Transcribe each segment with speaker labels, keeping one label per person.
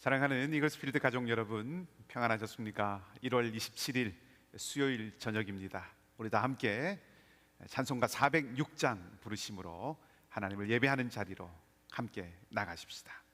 Speaker 1: 사랑하는 이글스피리트 가족 여러분, 평안하셨습니까? 1월 27일 수요일 저녁입니다. 우리 다 함께 찬송가 406장 부르심으로 하나님을 예배하는 자리로 함께 나가십시다.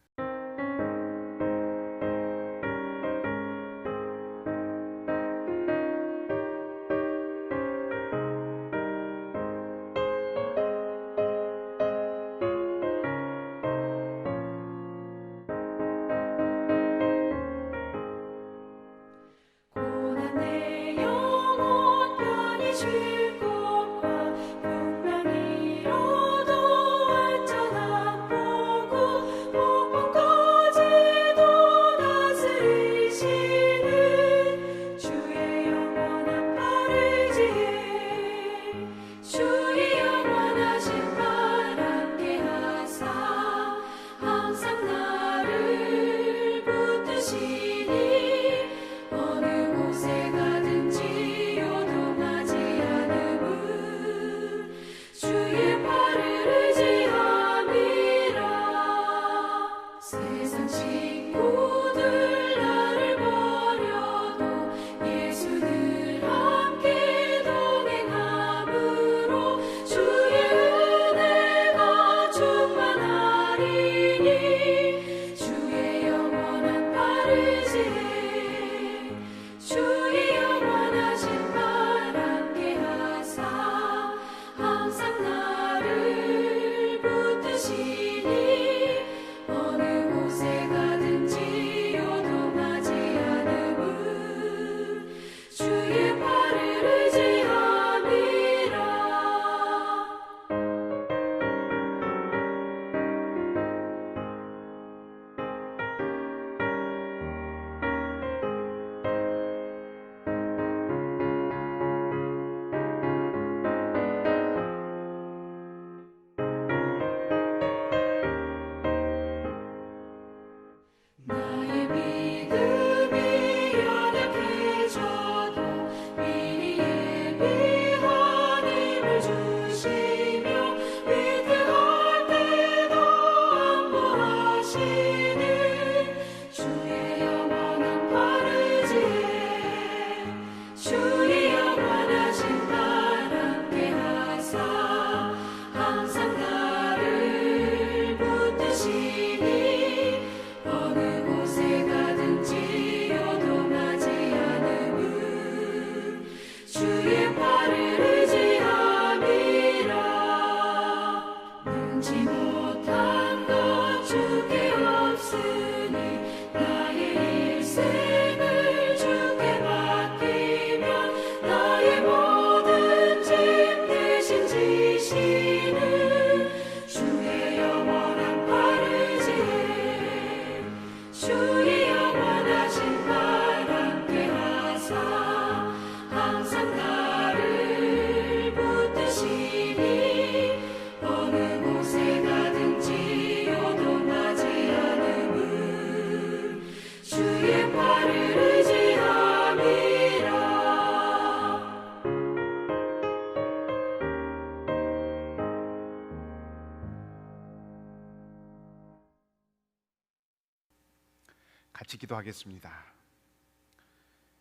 Speaker 1: 같이 기도하겠습니다.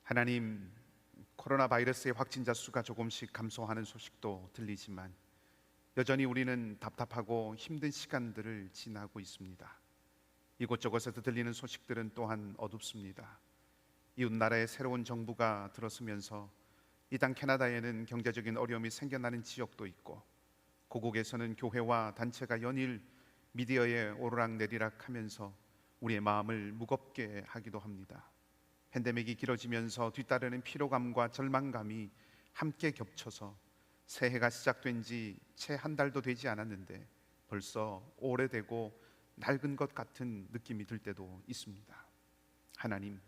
Speaker 1: 하나님, 코로나 바이러스의 확진자 수가 조금씩 감소하는 소식도 들리지만 여전히 우리는 답답하고 힘든 시간들을 지나고 있습니다. 이곳저곳에서 들리는 소식들은 또한 어둡습니다. 이웃 나라의 새로운 정부가 들어서면서 이당 캐나다에는 경제적인 어려움이 생겨나는 지역도 있고, 고국에서는 교회와 단체가 연일 미디어에 오르락내리락 하면서 우리의 마음을 무겁게 하기도 합니다. 팬데믹이 길어지면서 뒤따르는 피로감과 절망감이 함께 겹쳐서 새해가 시작된 지 채 한 달도 되지 않았는데 벌써 오래되고 낡은 것 같은 느낌이 들 때도 있습니다. 하나님,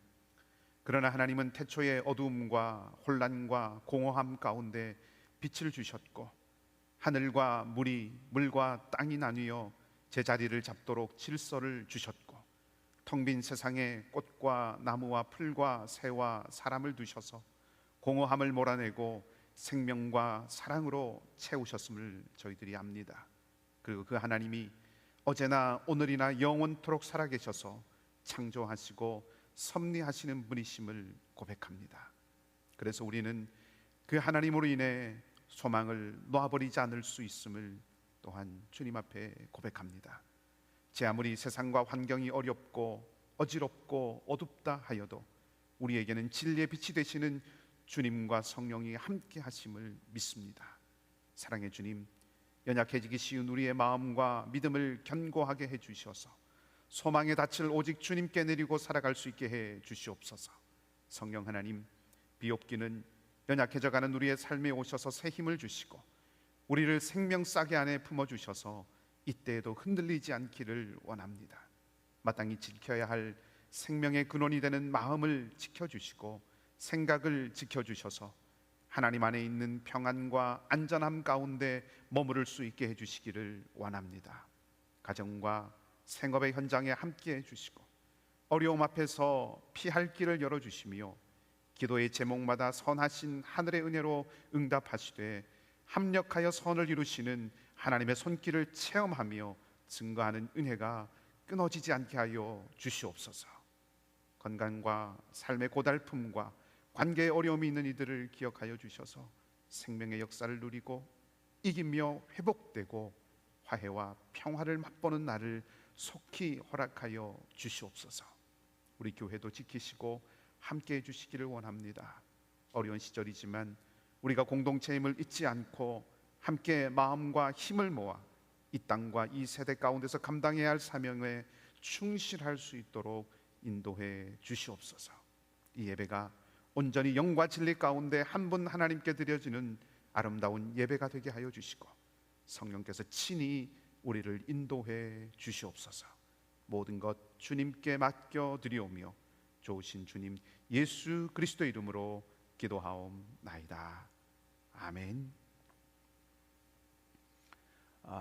Speaker 1: 그러나 하나님은 태초의 어두움과 혼란과 공허함 가운데 빛을 주셨고, 하늘과 물과 땅이 나뉘어 제자리를 잡도록 질서를 주셨고, 텅 빈 세상에 꽃과 나무와 풀과 새와 사람을 두셔서 공허함을 몰아내고 생명과 사랑으로 채우셨음을 저희들이 압니다. 그리고 그 하나님이 어제나 오늘이나 영원토록 살아계셔서 창조하시고 섭리하시는 분이심을 고백합니다. 그래서 우리는 그 하나님으로 인해 소망을 놓아버리지 않을 수 있음을 또한 주님 앞에 고백합니다. 제 아무리 세상과 환경이 어렵고 어지럽고 어둡다 하여도 우리에게는 진리의 빛이 되시는 주님과 성령이 함께 하심을 믿습니다. 사랑의 주님, 연약해지기 쉬운 우리의 마음과 믿음을 견고하게 해주셔서 소망의 닻을 오직 주님께 내리고 살아갈 수 있게 해 주시옵소서. 성령 하나님, 비옵기는 연약해져가는 우리의 삶에 오셔서 새 힘을 주시고 우리를 생명싸게 안에 품어주셔서 이때에도 흔들리지 않기를 원합니다. 마땅히 지켜야 할 생명의 근원이 되는 마음을 지켜주시고 생각을 지켜주셔서 하나님 안에 있는 평안과 안전함 가운데 머무를 수 있게 해주시기를 원합니다. 가정과 생업의 현장에 함께 해주시고 어려움 앞에서 피할 길을 열어주시며 기도의 제목마다 선하신 하늘의 은혜로 응답하시되 합력하여 선을 이루시는 하나님의 손길을 체험하며 증거하는 은혜가 끊어지지 않게 하여 주시옵소서. 건강과 삶의 고달픔과 관계의 어려움이 있는 이들을 기억하여 주셔서 생명의 역사를 누리고 이기며 회복되고 화해와 평화를 맛보는 날을 속히 허락하여 주시옵소서. 우리 교회도 지키시고 함께 해주시기를 원합니다. 어려운 시절이지만 우리가 공동체임을 잊지 않고 함께 마음과 힘을 모아 이 땅과 이 세대 가운데서 감당해야 할 사명에 충실할 수 있도록 인도해 주시옵소서. 이 예배가 온전히 영과 진리 가운데 한 분 하나님께 드려지는 아름다운 예배가 되게 하여 주시고 성령께서 친히 우리를 인도해 주시옵소서. 모든 것 주님께 맡겨 드리오며 좋으신 주님 예수 그리스도 이름으로 기도하옵나이다. 아멘.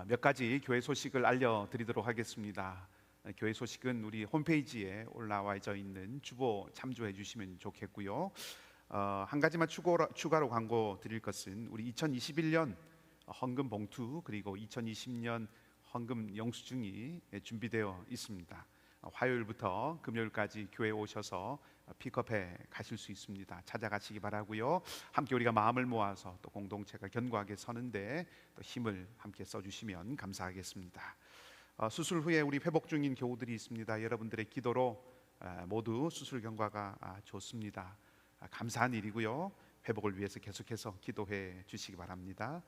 Speaker 1: 몇 가지 교회 소식을 알려드리도록 하겠습니다. 교회 소식은 우리 홈페이지에 올라와져 있는 주보 참조해 주시면 좋겠고요. 한 가지만 추가로 광고 드릴 것은 우리 2021년 헌금 봉투 그리고 2020년 헌금 영수증이 준비되어 있습니다. 화요일부터 금요일까지 교회에 오셔서 픽업해 가실 수 있습니다. 찾아가시기 바라고요. 함께 우리가 마음을 모아서 또 공동체가 견고하게 서는데 또 힘을 함께 써주시면 감사하겠습니다. 수술 후에 우리 회복 중인 교우들이 있습니다. 여러분들의 기도로 모두 수술 경과가 좋습니다. 감사한 일이고요. 회복을 위해서 계속해서 기도해 주시기 바랍니다.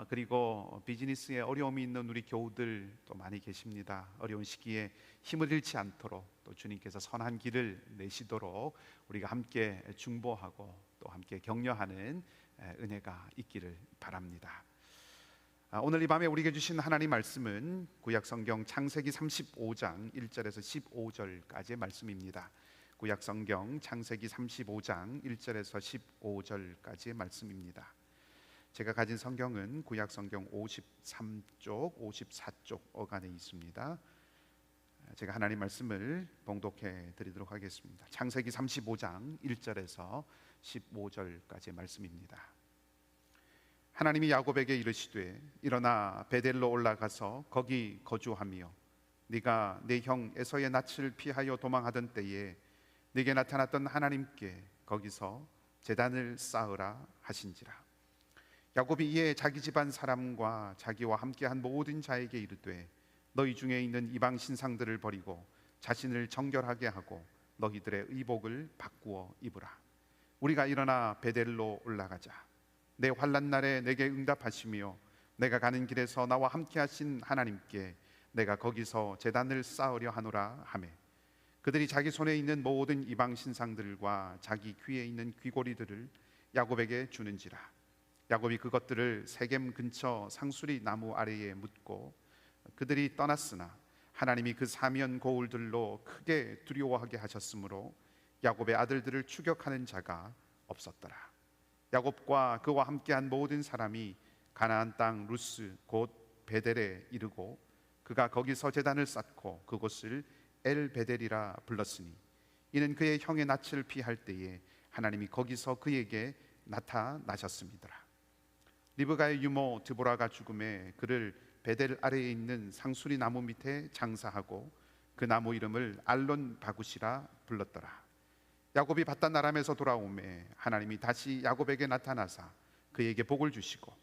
Speaker 1: 그리고 비즈니스에 어려움이 있는 우리 교우들 또 많이 계십니다. 어려운 시기에 힘을 잃지 않도록 또 주님께서 선한 길을 내시도록 우리가 함께 중보하고 또 함께 격려하는 은혜가 있기를 바랍니다. 오늘 이 밤에 우리에게 주신 하나님 말씀은 구약성경 창세기 35장 1절에서 15절까지의 말씀입니다. 구약성경 창세기 35장 1절에서 15절까지의 말씀입니다. 제가 가진 성경은 구약성경 53쪽, 54쪽 어간에 있습니다. 제가 하나님 말씀을 봉독해 드리도록 하겠습니다. 창세기 35장 1절에서 15절까지의 말씀입니다. 하나님이 야곱에게 이르시되 일어나 베델로 올라가서 거기 거주하며 네가 내 형 에서의 낯을 피하여 도망하던 때에 네게 나타났던 하나님께 거기서 제단을 쌓으라 하신지라. 야곱이 이에 자기 집안 사람과 자기와 함께한 모든 자에게 이르되 너희 중에 있는 이방 신상들을 버리고 자신을 정결하게 하고 너희들의 의복을 바꾸어 입으라. 우리가 일어나 베델로 올라가자. 내 환난 날에 내게 응답하시며 내가 가는 길에서 나와 함께하신 하나님께 내가 거기서 제단을 쌓으려 하노라 하매 그들이 자기 손에 있는 모든 이방 신상들과 자기 귀에 있는 귀고리들을 야곱에게 주는지라. 야곱이 그것들을 세겜 근처 상수리 나무 아래에 묻고 그들이 떠났으나 하나님이 그 사면 고울들로 크게 두려워하게 하셨으므로 야곱의 아들들을 추격하는 자가 없었더라. 야곱과 그와 함께한 모든 사람이 가나안 땅 루스 곧 베델에 이르고 그가 거기서 제단을 쌓고 그곳을 엘 베델이라 불렀으니 이는 그의 형의 낯을 피할 때에 하나님이 거기서 그에게 나타나셨습니다. 리브가의 유모 드보라가 죽음에 그를 베델 아래에 있는 상수리 나무 밑에 장사하고 그 나무 이름을 알론 바굿이라 불렀더라. 야곱이 바단 아람에서 돌아오매 하나님이 다시 야곱에게 나타나사 그에게 복을 주시고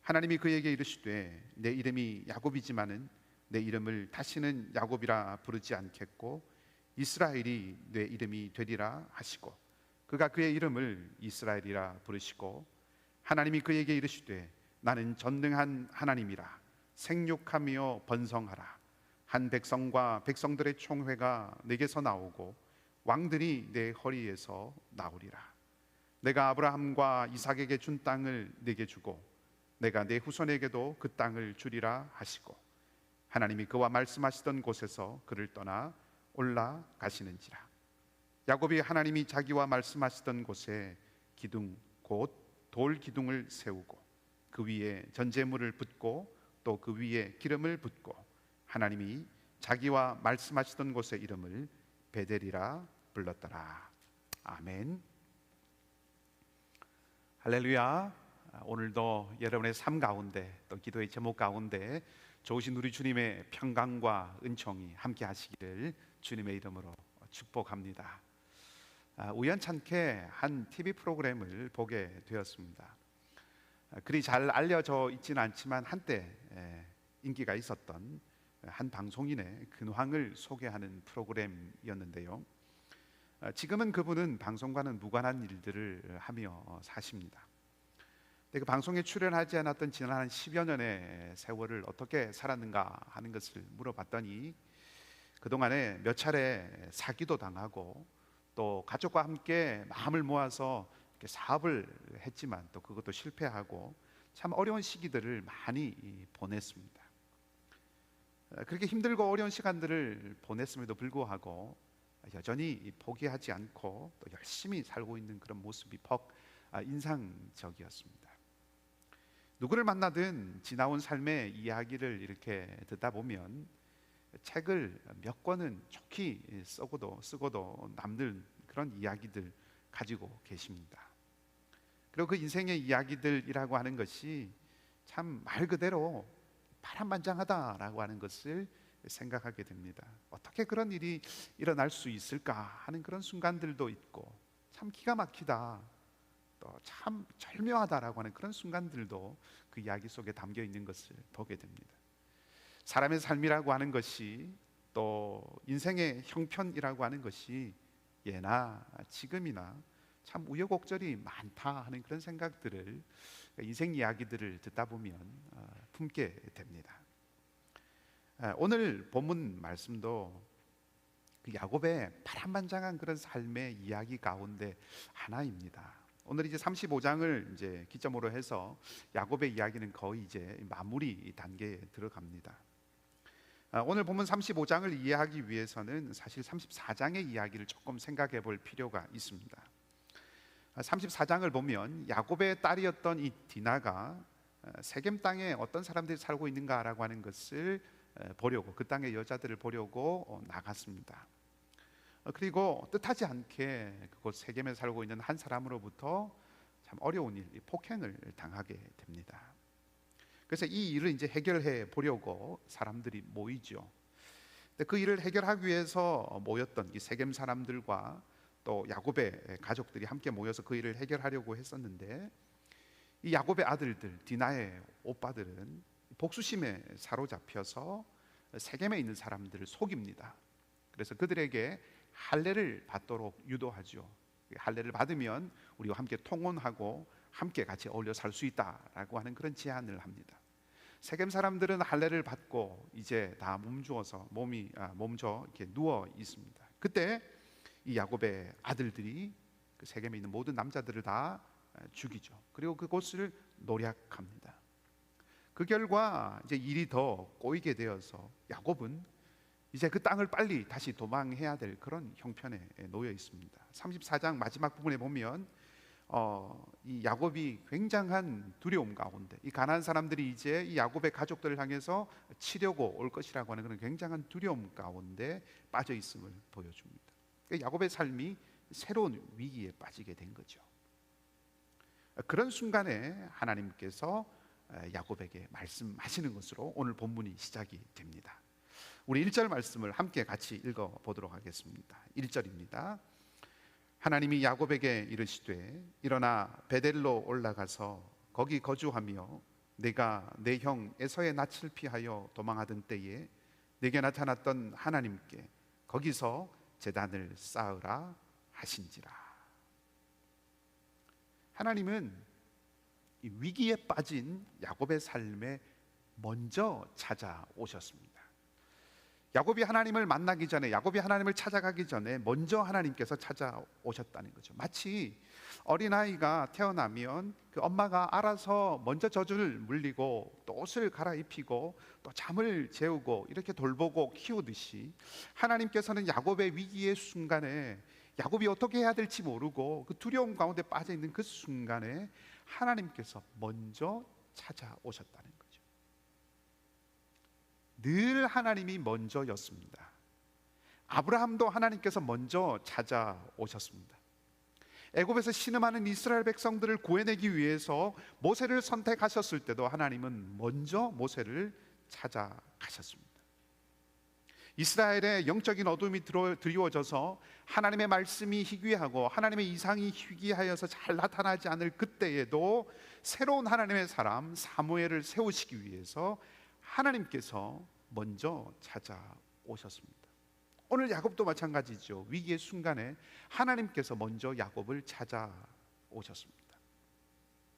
Speaker 1: 하나님이 그에게 이르시되 내 이름이 야곱이지만은 내 이름을 다시는 야곱이라 부르지 않겠고 이스라엘이 내 이름이 되리라 하시고 그가 그의 이름을 이스라엘이라 부르시고 하나님이 그에게 이르시되 나는 전능한 하나님이라 생육하며 번성하라. 한 백성과 백성들의 총회가 내게서 나오고 왕들이 내 허리에서 나오리라. 내가 아브라함과 이삭에게 준 땅을 내게 주고 내가 내 후손에게도 그 땅을 주리라 하시고 하나님이 그와 말씀하시던 곳에서 그를 떠나 올라가시는지라. 야곱이 하나님이 자기와 말씀하시던 곳에 기둥 곧 돌 기둥을 세우고 그 위에 전제물을 붓고 또 그 위에 기름을 붓고 하나님이 자기와 말씀하시던 곳의 이름을 베델이라 불렀더라. 아멘. 할렐루야. 오늘도 여러분의 삶 가운데 또 기도의 제목 가운데 좋으신 우리 주님의 평강과 은총이 함께 하시기를 주님의 이름으로 축복합니다. 우연찮게 한 TV 프로그램을 보게 되었습니다. 그리 잘 알려져 있지는 않지만 한때 인기가 있었던 한 방송인의 근황을 소개하는 프로그램이었는데요. 지금은 그분은 방송과는 무관한 일들을 하며 사십니다. 그 방송에 출연하지 않았던 지난 한 10여 년의 세월을 어떻게 살았는가 하는 것을 물어봤더니 그동안에 몇 차례 사기도 당하고 또 가족과 함께 마음을 모아서 사업을 했지만 또 그것도 실패하고 참 어려운 시기들을 많이 보냈습니다. 그렇게 힘들고 어려운 시간들을 보냈음에도 불구하고 여전히 포기하지 않고 또 열심히 살고 있는 그런 모습이 퍽 인상적이었습니다. 누구를 만나든 지나온 삶의 이야기를 이렇게 듣다 보면 책을 몇 권은 좋게 쓰고도 남는 그런 이야기들 가지고 계십니다. 그리고 그 인생의 이야기들이라고 하는 것이 참 말 그대로 파란만장하다라고 하는 것을 생각하게 됩니다. 어떻게 그런 일이 일어날 수 있을까 하는 그런 순간들도 있고 참 기가 막히다 또 참 절묘하다라고 하는 그런 순간들도 그 이야기 속에 담겨 있는 것을 보게 됩니다. 사람의 삶이라고 하는 것이 또 인생의 형편이라고 하는 것이 예나 지금이나 참 우여곡절이 많다 하는 그런 생각들을 인생 이야기들을 듣다 보면 품게 됩니다. 오늘 본문 말씀도 그 야곱의 파란만장한 그런 삶의 이야기 가운데 하나입니다. 오늘 이제 35장을 이제 기점으로 해서 야곱의 이야기는 거의 이제 마무리 단계에 들어갑니다. 오늘 본문 35장을 이해하기 위해서는 사실 34장의 이야기를 조금 생각해 볼 필요가 있습니다. 34장을 보면 야곱의 딸이었던 이 디나가 세겜 땅에 어떤 사람들이 살고 있는가라고 하는 것을 보려고 그 땅의 여자들을 보려고 나갔습니다. 그리고 뜻하지 않게 그곳 세겜에 살고 있는 한 사람으로부터 참 어려운 일, 폭행을 당하게 됩니다. 그래서 이 일을 이제 해결해 보려고 사람들이 모이죠. 근데 그 일을 해결하기 위해서 모였던 이 세겜 사람들과 또 야곱의 가족들이 함께 모여서 그 일을 해결하려고 했었는데 이 야곱의 아들들, 디나의 오빠들은 복수심에 사로잡혀서 세겜에 있는 사람들을 속입니다. 그래서 그들에게 할례를 받도록 유도하죠. 할례를 받으면 우리와 함께 통혼하고 함께 같이 어울려 살 수 있다라고 하는 그런 제안을 합니다. 세겜 사람들은 할례를 받고 이제 다 몸져 이렇게 누워 있습니다. 그때 이 야곱의 아들들이 그 세겜에 있는 모든 남자들을 다 죽이죠. 그리고 그곳을 노략합니다. 그 결과 이제 일이 더 꼬이게 되어서 야곱은 이제 그 땅을 빨리 다시 도망해야 될 그런 형편에 놓여 있습니다. 34장 마지막 부분에 보면 이 야곱이 굉장한 두려움 가운데 이 가나안 사람들이 이제 이 야곱의 가족들을 향해서 치려고 올 것이라고 하는 그런 굉장한 두려움 가운데 빠져 있음을 보여줍니다. 그러니까 야곱의 삶이 새로운 위기에 빠지게 된 거죠. 그런 순간에 하나님께서 야곱에게 말씀하시는 것으로 오늘 본문이 시작이 됩니다. 우리 1절 말씀을 함께 같이 읽어보도록 하겠습니다. 1절입니다. 하나님이 야곱에게 이르시되 일어나 베델로 올라가서 거기 거주하며 내가 내 형 에서의 낯을 피하여 도망하던 때에 내게 나타났던 하나님께 거기서 제단을 쌓으라 하신지라. 하나님은 이 위기에 빠진 야곱의 삶에 먼저 찾아오셨습니다. 야곱이 하나님을 만나기 전에, 야곱이 하나님을 찾아가기 전에 먼저 하나님께서 찾아오셨다는 거죠. 마치 어린아이가 태어나면 그 엄마가 알아서 먼저 젖을 물리고 또 옷을 갈아입히고 또 잠을 재우고 이렇게 돌보고 키우듯이, 하나님께서는 야곱의 위기의 순간에 야곱이 어떻게 해야 될지 모르고 그 두려움 가운데 빠져 있는 그 순간에 하나님께서 먼저 찾아오셨다는 거죠. 늘 하나님이 먼저였습니다. 아브라함도 하나님께서 먼저 찾아오셨습니다. 애굽에서 신음하는 이스라엘 백성들을 구해내기 위해서 모세를 선택하셨을 때도 하나님은 먼저 모세를 찾아가셨습니다. 이스라엘의 영적인 어둠이 드리워져서 하나님의 말씀이 희귀하고 하나님의 이상이 희귀하여서 잘 나타나지 않을 그때에도 새로운 하나님의 사람 사무엘을 세우시기 위해서 하나님께서 먼저 찾아오셨습니다. 오늘 야곱도 마찬가지죠. 위기의 순간에 하나님께서 먼저 야곱을 찾아오셨습니다.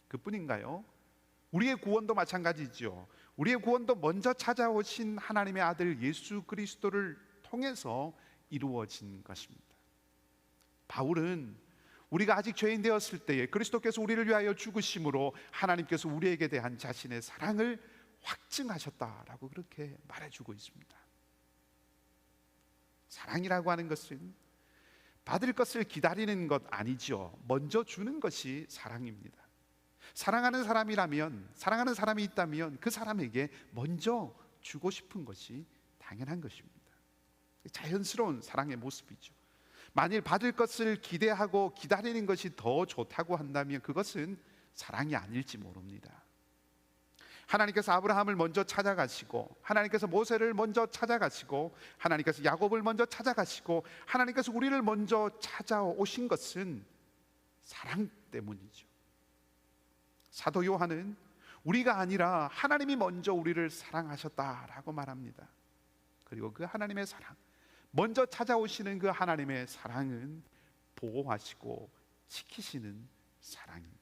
Speaker 1: 그뿐인가요? 우리의 구원도 마찬가지죠. 우리의 구원도 먼저 찾아오신 하나님의 아들 예수 그리스도를 통해서 이루어진 것입니다. 바울은 우리가 아직 죄인 되었을 때에 그리스도께서 우리를 위하여 죽으심으로 하나님께서 우리에게 대한 자신의 사랑을 확증하셨다라고 그렇게 말해주고 있습니다. 사랑이라고 하는 것은 받을 것을 기다리는 것 아니죠. 먼저 주는 것이 사랑입니다. 사랑하는 사람이라면, 사랑하는 사람이 있다면 그 사람에게 먼저 주고 싶은 것이 당연한 것입니다. 자연스러운 사랑의 모습이죠. 만일 받을 것을 기대하고 기다리는 것이 더 좋다고 한다면 그것은 사랑이 아닐지 모릅니다. 하나님께서 아브라함을 먼저 찾아가시고, 하나님께서 모세를 먼저 찾아가시고, 하나님께서 야곱을 먼저 찾아가시고, 하나님께서 우리를 먼저 찾아오신 것은 사랑 때문이죠. 사도 요한은 우리가 아니라 하나님이 먼저 우리를 사랑하셨다라고 말합니다. 그리고 그 하나님의 사랑, 먼저 찾아오시는 그 하나님의 사랑은 보호하시고 지키시는 사랑입니다.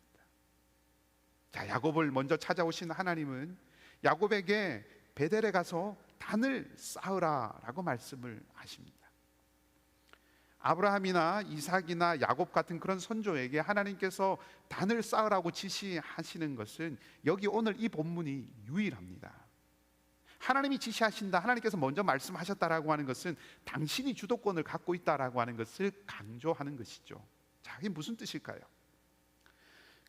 Speaker 1: 자, 야곱을 먼저 찾아오신 하나님은 야곱에게 베델에 가서 단을 쌓으라라고 말씀을 하십니다. 아브라함이나 이삭이나 야곱 같은 그런 선조에게 하나님께서 단을 쌓으라고 지시하시는 것은 여기 오늘 이 본문이 유일합니다. 하나님이 지시하신다, 하나님께서 먼저 말씀하셨다라고 하는 것은 당신이 주도권을 갖고 있다라고 하는 것을 강조하는 것이죠. 자, 이게 무슨 뜻일까요?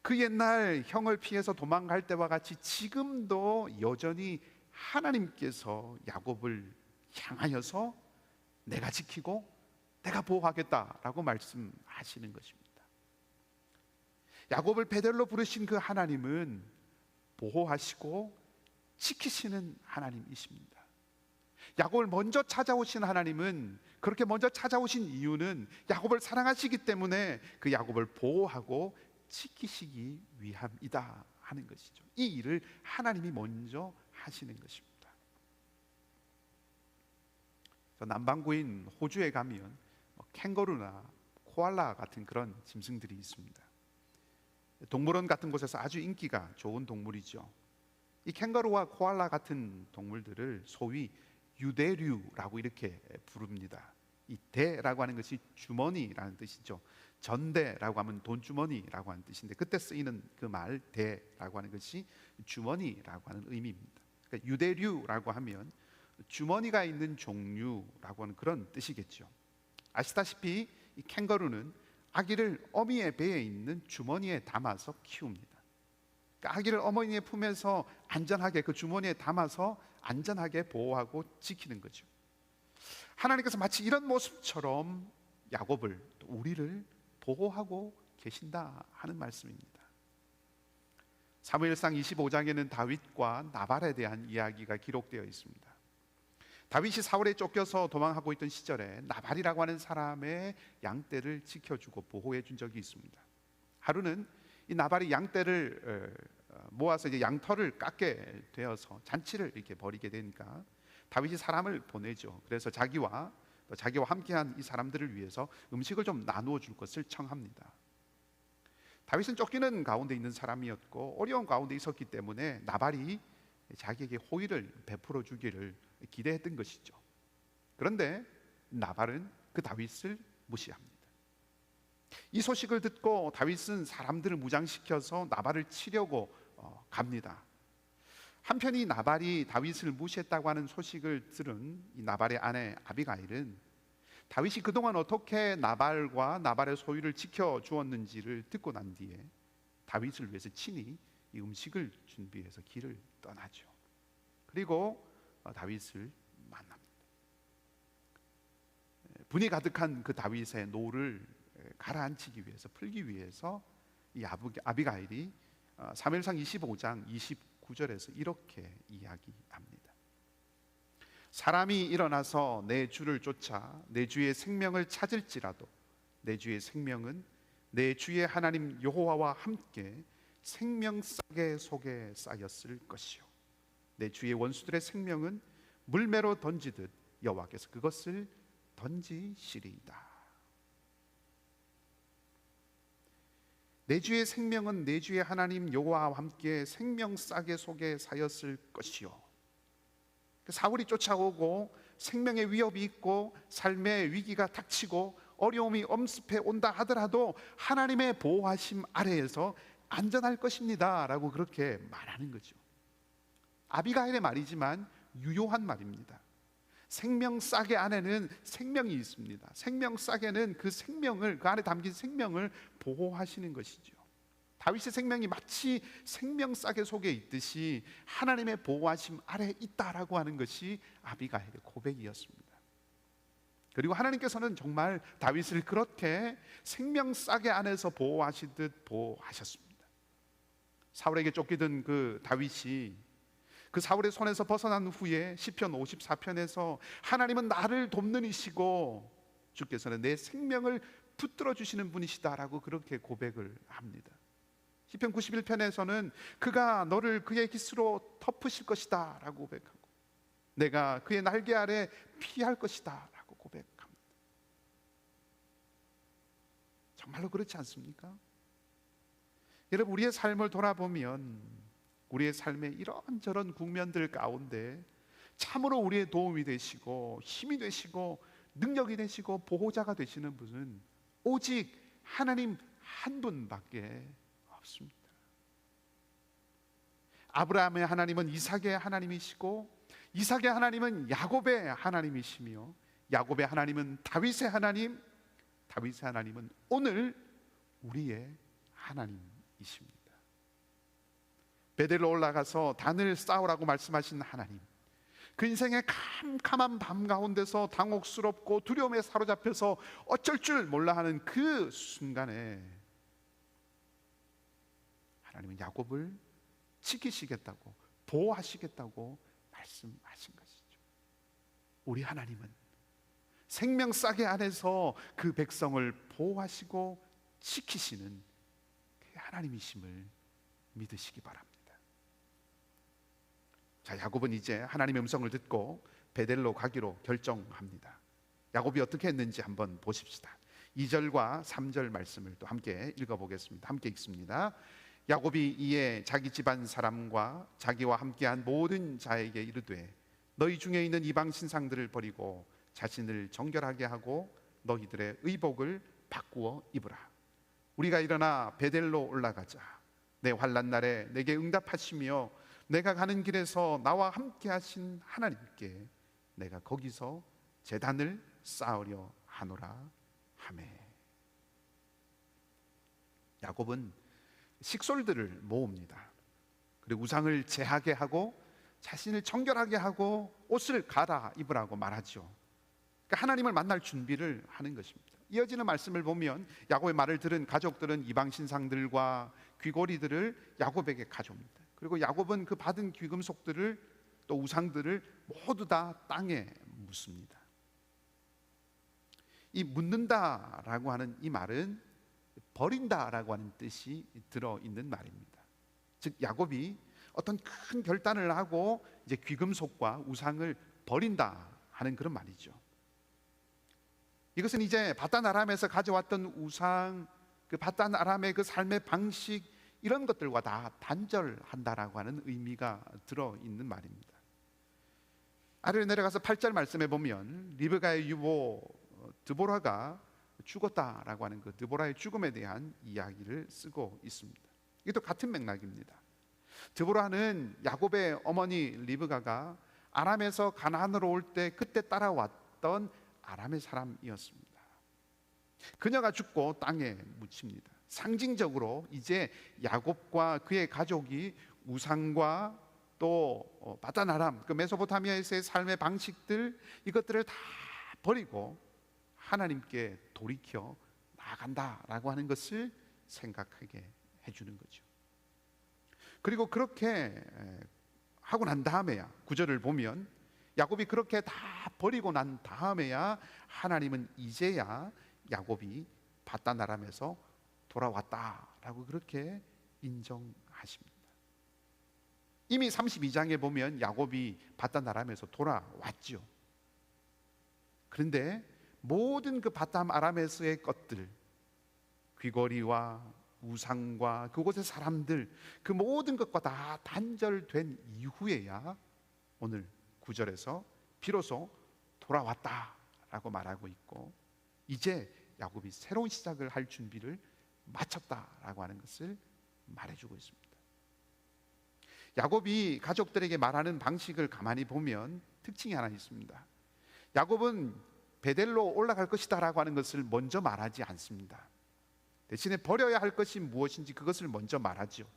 Speaker 1: 그 옛날 형을 피해서 도망갈 때와 같이 지금도 여전히 하나님께서 야곱을 향하여서 내가 지키고 내가 보호하겠다라고 말씀하시는 것입니다. 야곱을 베델로 부르신 그 하나님은 보호하시고 지키시는 하나님이십니다. 야곱을 먼저 찾아오신 하나님은, 그렇게 먼저 찾아오신 이유는 야곱을 사랑하시기 때문에 그 야곱을 보호하고 지키시기 위함이다 하는 것이죠. 이 일을 하나님이 먼저 하시는 것입니다. 남반구인 호주에 가면 캥거루나 코알라 같은 그런 짐승들이 있습니다. 동물원 같은 곳에서 아주 인기가 좋은 동물이죠. 이 캥거루와 코알라 같은 동물들을 소위 유대류라고 이렇게 부릅니다. 이 대라고 하는 것이 주머니라는 뜻이죠. 전대라고 하면 돈주머니라고 하는 뜻인데, 그때 쓰이는 그 말 대라고 하는 것이 주머니라고 하는 의미입니다. 그러니까 유대류라고 하면 주머니가 있는 종류라고 하는 그런 뜻이겠죠. 아시다시피 이 캥거루는 아기를 어미의 배에 있는 주머니에 담아서 키웁니다. 그러니까 아기를 어머니의 품에서 안전하게 그 주머니에 담아서 안전하게 보호하고 지키는 거죠. 하나님께서 마치 이런 모습처럼 야곱을, 또 우리를 보호하고 계신다 하는 말씀입니다. 사무엘상 25장에는 다윗과 나발에 대한 이야기가 기록되어 있습니다. 다윗이 사울에 쫓겨서 도망하고 있던 시절에 나발이라고 하는 사람의 양떼를 지켜주고 보호해 준 적이 있습니다. 하루는 이 나발이 양떼를 모아서 이제 양털을 깎게 되어서 잔치를 이렇게 벌이게 되니까 다윗이 사람을 보내죠. 그래서 자기와 함께한 이 사람들을 위해서 음식을 좀 나누어 줄 것을 청합니다. 다윗은 쫓기는 가운데 있는 사람이었고 어려운 가운데 있었기 때문에 나발이 자기에게 호의를 베풀어 주기를 기대했던 것이죠. 그런데 나발은 그 다윗을 무시합니다. 이 소식을 듣고 다윗은 사람들을 무장시켜서 나발을 치려고 갑니다. 한편 이 나발이 다윗을 무시했다고 하는 소식을 들은 이 나발의 아내 아비가일은 다윗이 그동안 어떻게 나발과 나발의 소유를 지켜주었는지를 듣고 난 뒤에 다윗을 위해서 친히 이 음식을 준비해서 길을 떠나죠. 그리고 다윗을 만납니다. 분이 가득한 그 다윗의 노를 가라앉히기 위해서, 풀기 위해서 이 아비가일이 사무엘상 25장 29절에서 이렇게 이야기합니다. 사람이 일어나서 내 주를 쫓아 내 주의 생명을 찾을지라도 내 주의 생명은 내 주의 하나님 여호와와 함께 생명싸개 속에 쌓였을 것이요 내 주의 원수들의 생명은 물매로 던지듯 여호와께서 그것을 던지시리이다. 내 주의 생명은 내 주의 하나님 여호와와 함께 생명싸개 속에 쌓였을 것이요. 사울이 쫓아오고 생명의 위협이 있고 삶의 위기가 닥치고 어려움이 엄습해 온다 하더라도 하나님의 보호하심 아래에서 안전할 것입니다 라고 그렇게 말하는 거죠. 아비가일의 말이지만 유효한 말입니다. 생명싸개 안에는 생명이 있습니다. 생명싸개는 그 생명을, 그 안에 담긴 생명을 보호하시는 것이죠. 다윗의 생명이 마치 생명싸개 속에 있듯이 하나님의 보호하심 아래에 있다라고 하는 것이 아비가일의 고백이었습니다. 그리고 하나님께서는 정말 다윗을 그렇게 생명싸개 안에서 보호하시듯 보호하셨습니다. 사울에게 쫓기던 그 다윗이 그 사울의 손에서 벗어난 후에 시편 54편에서 하나님은 나를 돕는 이시고 주께서는 내 생명을 붙들어 주시는 분이시다라고 그렇게 고백을 합니다. 시편 91편에서는 그가 너를 그의 깃으로 덮으실 것이다 라고 고백하고 내가 그의 날개 아래 피할 것이다 라고 고백합니다. 정말로 그렇지 않습니까? 여러분, 우리의 삶을 돌아보면 우리의 삶의 이런저런 국면들 가운데 참으로 우리의 도움이 되시고 힘이 되시고 능력이 되시고 보호자가 되시는 분은 오직 하나님 한 분밖에 없습니다. 아브라함의 하나님은 이삭의 하나님이시고 이삭의 하나님은 야곱의 하나님이시며 야곱의 하나님은 다윗의 하나님, 다윗의 하나님은 오늘 우리의 하나님이십니다. 베델로 올라가서 단을 쌓으라고 말씀하신 하나님, 그 인생의 캄캄한 밤 가운데서 당혹스럽고 두려움에 사로잡혀서 어쩔 줄 몰라 하는 그 순간에 하나님은 야곱을 지키시겠다고 보호하시겠다고 말씀하신 것이죠. 우리 하나님은 생명싸개 안에서 그 백성을 보호하시고 지키시는 그 하나님이심을 믿으시기 바랍니다. 자, 야곱은 이제 하나님의 음성을 듣고 베델로 가기로 결정합니다. 야곱이 어떻게 했는지 한번 보십시다. 2절과 3절 말씀을 또 함께 읽어보겠습니다. 함께 읽습니다. 야곱이 이에 자기 집안 사람과 자기와 함께한 모든 자에게 이르되 너희 중에 있는 이방 신상들을 버리고 자신을 정결하게 하고 너희들의 의복을 바꾸어 입으라. 우리가 일어나 베델로 올라가자. 내 환난 날에 내게 응답하시며 내가 가는 길에서 나와 함께 하신 하나님께 내가 거기서 제단을 쌓으려 하노라 하매. 야곱은 식솔들을 모읍니다. 그리고 우상을 제하게 하고 자신을 정결하게 하고 옷을 갈아입으라고 말하죠. 그러니까 하나님을 만날 준비를 하는 것입니다. 이어지는 말씀을 보면 야곱의 말을 들은 가족들은 이방 신상들과 귀고리들을 야곱에게 가져옵니다. 그리고 야곱은 그 받은 귀금속들을 또 우상들을 모두 다 땅에 묻습니다. 이 묻는다라고 하는 이 말은 버린다라고 하는 뜻이 들어있는 말입니다. 즉 야곱이 어떤 큰 결단을 하고 이제 귀금속과 우상을 버린다 하는 그런 말이죠. 이것은 이제 바단 아람에서 가져왔던 우상, 그 바단 아람의 그 삶의 방식, 이런 것들과 다 단절한다라고 하는 의미가 들어있는 말입니다. 아래로 내려가서 8절 말씀해 보면 리브가의 유보 드보라가 죽었다라고 하는 그 드보라의 죽음에 대한 이야기를 쓰고 있습니다. 이것도 같은 맥락입니다. 드보라는 야곱의 어머니 리브가가 아람에서 가나안으로 올 때 그때 따라왔던 아람의 사람이었습니다. 그녀가 죽고 땅에 묻힙니다. 상징적으로 이제 야곱과 그의 가족이 우상과 또 바단 아람, 그 메소포타미아에서의 삶의 방식들, 이것들을 다 버리고 하나님께 돌이켜 나아간다라고 하는 것을 생각하게 해주는 거죠. 그리고 그렇게 하고 난 다음에야, 구절을 보면 야곱이 그렇게 다 버리고 난 다음에야 하나님은 이제야 야곱이 바단 아람에서 돌아왔다라고 그렇게 인정하십니다. 이미 32장에 보면 야곱이 바단 아람에서 돌아왔죠. 그런데 모든 그 바단 아람에서의 것들, 귀걸이와 우상과 그곳의 사람들, 그 모든 것과 다 단절된 이후에야 오늘 9절에서 비로소 돌아왔다라고 말하고 있고, 이제 야곱이 새로운 시작을 할 준비를 마쳤다라고 하는 것을 말해주고 있습니다. 야곱이 가족들에게 말하는 방식을 가만히 보면 특징이 하나 있습니다. 야곱은 베델로 올라갈 것이다 라고 하는 것을 먼저 말하지 않습니다. 대신에 버려야 할 것이 무엇인지 그것을 먼저 말하죠.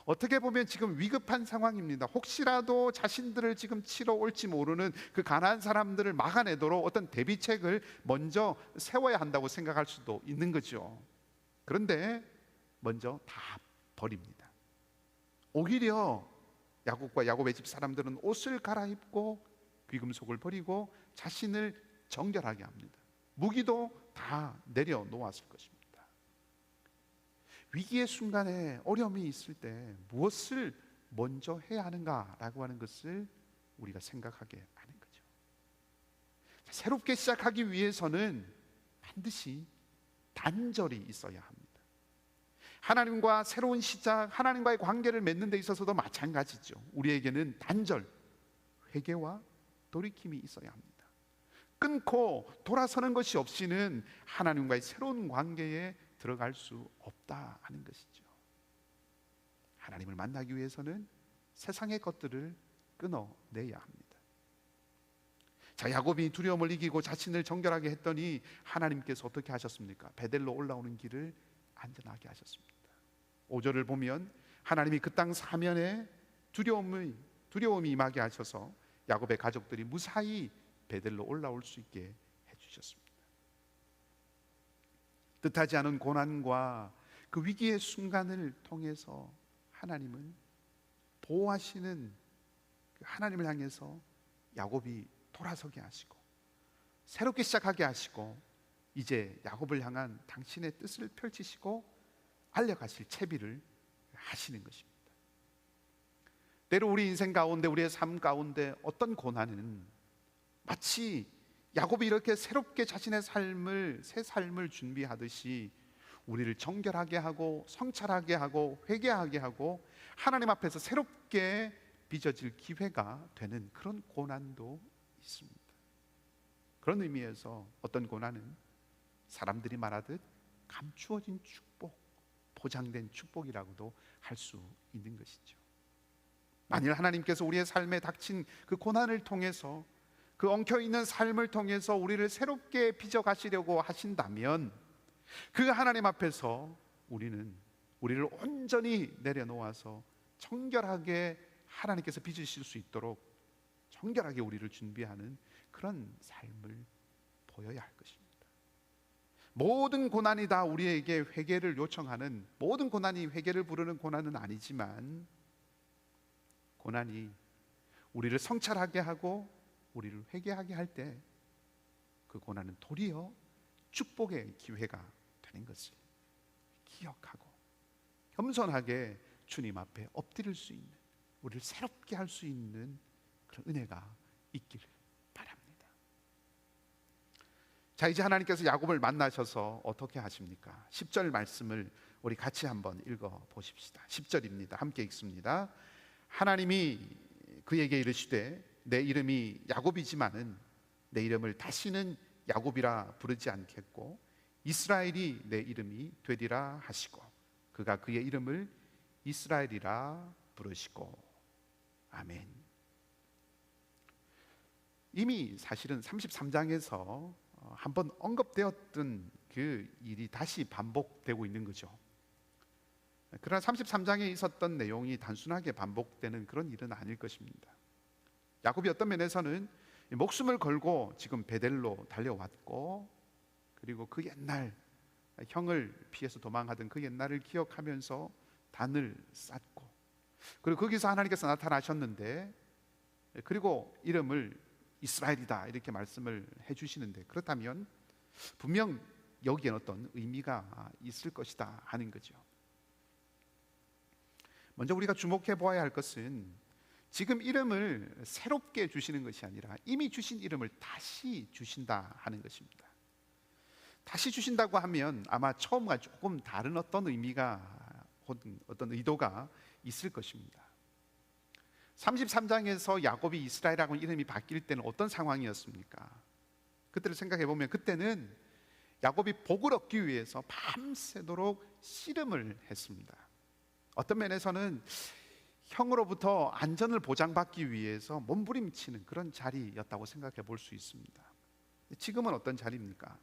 Speaker 1: 어떻게 보면 지금 위급한 상황입니다. 혹시라도 자신들을 지금 치러 올지 모르는 그 가나안 사람들을 막아내도록 어떤 대비책을 먼저 세워야 한다고 생각할 수도 있는 거죠. 그런데 먼저 다 버립니다. 오히려 야곱과 야곱의 집 사람들은 옷을 갈아입고 귀금속을 버리고 자신을 정결하게 합니다. 무기도 다 내려놓았을 것입니다. 위기의 순간에 어려움이 있을 때 무엇을 먼저 해야 하는가라고 하는 것을 우리가 생각하게 하는 거죠. 새롭게 시작하기 위해서는 반드시 단절이 있어야 합니다. 하나님과 새로운 시작, 하나님과의 관계를 맺는 데 있어서도 마찬가지죠. 우리에게는 단절, 회개와 돌이킴이 있어야 합니다. 끊고 돌아서는 것이 없이는 하나님과의 새로운 관계에 들어갈 수 없다 하는 것이죠. 하나님을 만나기 위해서는 세상의 것들을 끊어내야 합니다. 자, 야곱이 두려움을 이기고 자신을 정결하게 했더니 하나님께서 어떻게 하셨습니까? 베델로 올라오는 길을 안전하게 하셨습니다. 5절을 보면 하나님이 그 땅 사면에 두려움이 임하게 하셔서 야곱의 가족들이 무사히 베델로 올라올 수 있게 해주셨습니다. 뜻하지 않은 고난과 그 위기의 순간을 통해서 하나님은 보호하시는 하나님을 향해서 야곱이 돌아서게 하시고 새롭게 시작하게 하시고 이제 야곱을 향한 당신의 뜻을 펼치시고 알려가실 채비를 하시는 것입니다. 때로 우리 인생 가운데, 우리의 삶 가운데 어떤 고난은 마치 야곱이 이렇게 새롭게 자신의 새 삶을 준비하듯이 우리를 정결하게 하고 성찰하게 하고 회개하게 하고 하나님 앞에서 새롭게 빚어질 기회가 되는 그런 고난도 있습니다. 그런 의미에서 어떤 고난은 사람들이 말하듯 감추어진 축복, 포장된 축복이라고도 할 수 있는 것이죠. 만일 하나님께서 우리의 삶에 닥친 그 고난을 통해서, 그 엉켜있는 삶을 통해서 우리를 새롭게 빚어가시려고 하신다면 그 하나님 앞에서 우리를 온전히 내려놓아서 정결하게 하나님께서 빚으실 수 있도록 정결하게 우리를 준비하는 그런 삶을 보여야 할 것입니다. 모든 고난이 다 우리에게 회개를 요청하는, 모든 고난이 회개를 부르는 고난은 아니지만 고난이 우리를 성찰하게 하고 우리를 회개하게 할 때 그 고난은 도리어 축복의 기회가 되는 것을 기억하고 겸손하게 주님 앞에 엎드릴 수 있는, 우리를 새롭게 할 수 있는 그런 은혜가 있기를 바랍니다. 자, 이제 하나님께서 야곱을 만나셔서 어떻게 하십니까? 10절 말씀을 우리 같이 한번 읽어 보십시다. 10절입니다. 함께 읽습니다. 하나님이 그에게 이르시되 내 이름이 야곱이지만은 내 이름을 다시는 야곱이라 부르지 않겠고 이스라엘이 내 이름이 되리라 하시고 그가 그의 이름을 이스라엘이라 부르시고. 아멘. 이미 사실은 33장에서 한번 언급되었던 그 일이 다시 반복되고 있는 거죠. 그러나 33장에 있었던 내용이 단순하게 반복되는 그런 일은 아닐 것입니다. 야곱이 어떤 면에서는 목숨을 걸고 지금 베델로 달려왔고, 그리고 그 옛날 형을 피해서 도망하던 그 옛날을 기억하면서 단을 쌓고, 그리고 거기서 하나님께서 나타나셨는데, 그리고 이름을 이스라엘이다 이렇게 말씀을 해주시는데, 그렇다면 분명 여기엔 어떤 의미가 있을 것이다 하는 거죠. 먼저 우리가 주목해 보아야 할 것은 지금 이름을 새롭게 주시는 것이 아니라 이미 주신 이름을 다시 주신다 하는 것입니다. 다시 주신다고 하면 아마 처음과 조금 다른 어떤 의미가, 어떤 의도가 있을 것입니다. 33장에서 야곱이 이스라엘하고 이름이 바뀔 때는 어떤 상황이었습니까? 그때를 생각해 보면 그때는 야곱이 복을 얻기 위해서 밤새도록 씨름을 했습니다. 어떤 면에서는 형으로부터 안전을 보장받기 위해서 몸부림치는 그런 자리였다고 생각해 볼 수 있습니다. 지금은 어떤 자리입니까?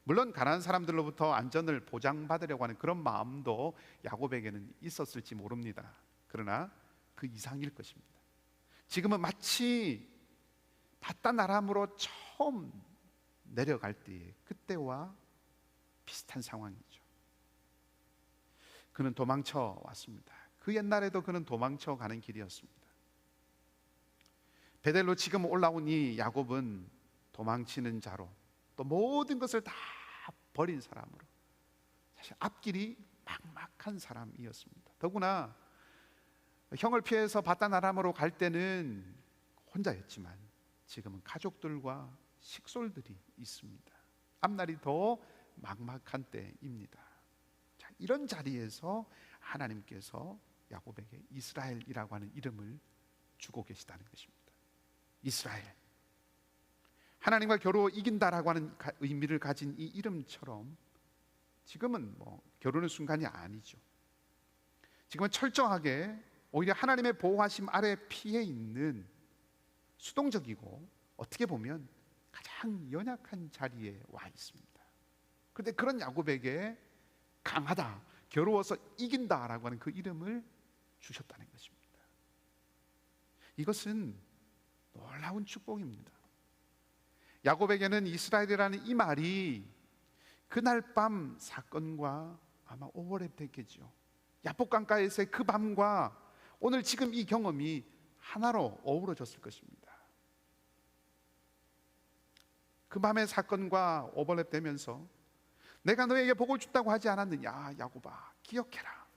Speaker 1: 물론 가난한 사람들로부터 안전을 보장받으려고 하는 그런 마음도 야곱에게는 있었을지 모릅니다. 그러나 그 이상일 것입니다. 지금은 마치 바단 아람으로 처음 내려갈 때의 그때와 비슷한 상황이죠. 그는 도망쳐 왔습니다. 그 옛날에도 그는 도망쳐 가는 길이었습니다. 베델로 지금 올라온 이 야곱은 도망치는 자로, 또 모든 것을 다 버린 사람으로, 사실 앞길이 막막한 사람이었습니다. 더구나 형을 피해서 바단 아람으로 갈 때는 혼자였지만 지금은 가족들과 식솔들이 있습니다. 앞날이 더 막막한 때입니다. 자, 이런 자리에서 하나님께서 야곱에게 이스라엘이라고 하는 이름을 주고 계시다는 것입니다. 이스라엘, 하나님과 겨루 이긴다라고 하는 의미를 가진 이 이름처럼 지금은 겨루는 순간이 아니죠. 지금은 철저하게 오히려 하나님의 보호하심 아래 피해 있는 수동적이고 어떻게 보면 가장 연약한 자리에 와 있습니다. 그런데 그런 야곱에게 강하다, 겨루어서 이긴다라고 하는 그 이름을 주셨다는 것입니다. 이것은 놀라운 축복입니다. 야곱에게는 이스라엘이라는 이 말이 그날 밤 사건과 아마 오버랩됐겠죠. 야복강가에서의 그 밤과 오늘 지금 이 경험이 하나로 어우러졌을 것입니다. 그 밤의 사건과 오버랩되면서 내가 너에게 복을 줬다고 하지 않았느냐, 야곱아, 기억해라.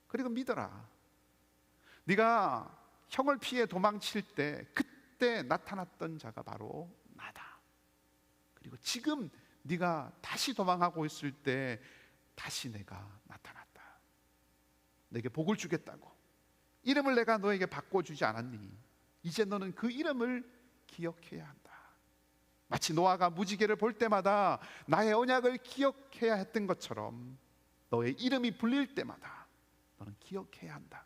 Speaker 1: 그리고 믿어라. 네가 형을 피해 도망칠 때 그때 나타났던 자가 바로 나다. 그리고 지금 네가 다시 도망하고 있을 때 다시 내가 나타났다. 내게 복을 주겠다고. 이름을 내가 너에게 바꿔주지 않았니? 이제 너는 그 이름을 기억해야 한다. 마치 노아가 무지개를 볼 때마다 나의 언약을 기억해야 했던 것처럼 너의 이름이 불릴 때마다 너는 기억해야 한다.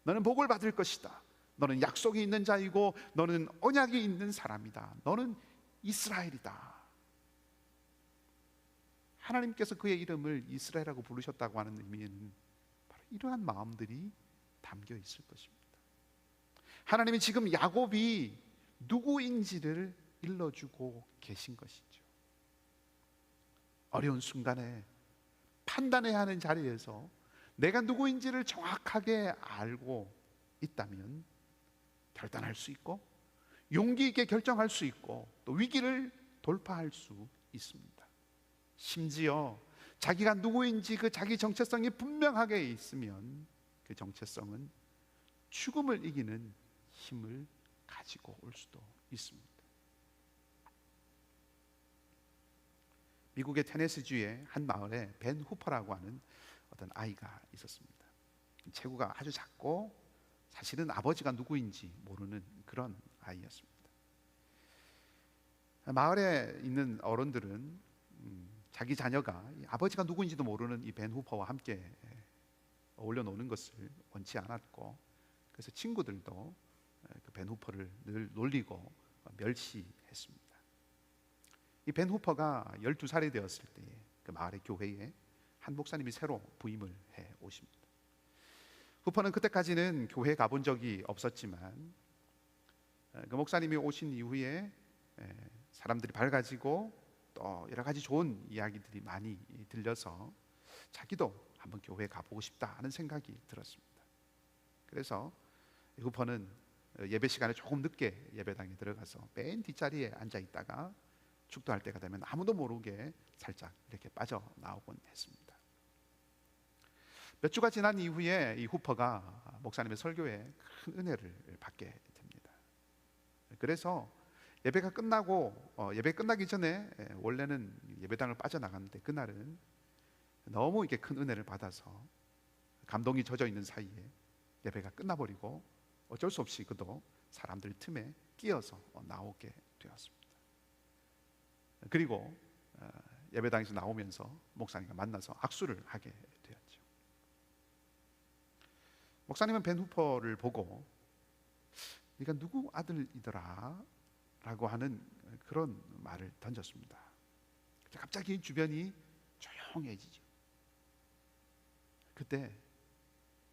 Speaker 1: 너는 복을 받을 것이다. 너는 약속이 있는 자이고 너는 언약이 있는 사람이다. 너는 이스라엘이다. 하나님께서 그의 이름을 이스라엘이라고 부르셨다고 하는 의미에는 바로 이러한 마음들이 담겨 있을 것입니다. 하나님이 지금 야곱이 누구인지를 일러주고 계신 것이죠. 어려운 순간에 판단해야 하는 자리에서 내가 누구인지를 정확하게 알고 있다면 결단할 수 있고 용기 있게 결정할 수 있고 또 위기를 돌파할 수 있습니다. 심지어 자기가 누구인지 그 자기 정체성이 분명하게 있으면 그 정체성은 죽음을 이기는 힘을 가지고 올 수도 있습니다. 미국의 테네시주의 한 마을에 벤 후퍼라고 하는 어떤 아이가 있었습니다. 체구가 아주 작고 사실은 아버지가 누구인지 모르는 그런 아이였습니다. 마을에 있는 어른들은 자기 자녀가 아버지가 누구인지도 모르는 이 벤 후퍼와 함께 어울려 노는 것을 원치 않았고, 그래서 친구들도 그 벤 후퍼를 늘 놀리고 멸시했습니다. 이 벤 후퍼가 12살이 되었을 때 그 마을의 교회에 한 목사님이 새로 부임을 해 오십니다. 후퍼는 그때까지는 교회에 가본 적이 없었지만 그 목사님이 오신 이후에 사람들이 밝아지고 또 여러 가지 좋은 이야기들이 많이 들려서 자기도 한번 교회에 가보고 싶다 하는 생각이 들었습니다. 그래서 후퍼는 예배 시간에 조금 늦게 예배당에 들어가서 맨 뒷자리에 앉아 있다가 축도할 때가 되면 아무도 모르게 살짝 이렇게 빠져나오곤 했습니다. 몇 주가 지난 이후에 이 후퍼가 목사님의 설교에 큰 은혜를 받게 됩니다. 그래서 예배가 끝나고 예배 끝나기 전에 원래는 예배당을 빠져나갔는데 그날은 너무 이렇게 큰 은혜를 받아서 감동이 젖어 있는 사이에 예배가 끝나버리고 어쩔 수 없이 그도 사람들 틈에 끼어서 나오게 되었습니다. 그리고 예배당에서 나오면서 목사님과 만나서 악수를 하게 되었죠. 목사님은 벤 후퍼를 보고 네가 누구 아들이더라? 라고 하는 그런 말을 던졌습니다. 갑자기 주변이 조용해지죠. 그때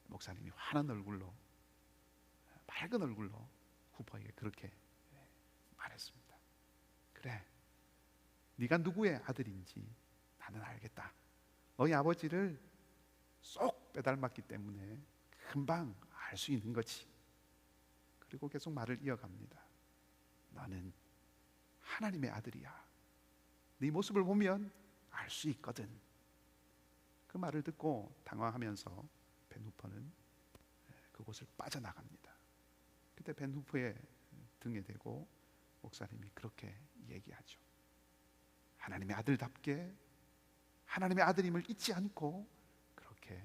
Speaker 1: 목사님이 환한 얼굴로, 맑은 얼굴로 후퍼에게 그렇게 말했습니다. 그래, 네가 누구의 아들인지 나는 알겠다. 너희 아버지를 쏙 빼닮았기 때문에 금방 알 수 있는 거지. 그리고 계속 말을 이어갑니다. 너는 하나님의 아들이야. 네 모습을 보면 알 수 있거든. 그 말을 듣고 당황하면서 벤 후퍼는 그곳을 빠져나갑니다. 그때 벤 후퍼의 등에 대고 목사님이 그렇게 얘기하죠. 하나님의 아들답게 하나님의 아들임을 잊지 않고 그렇게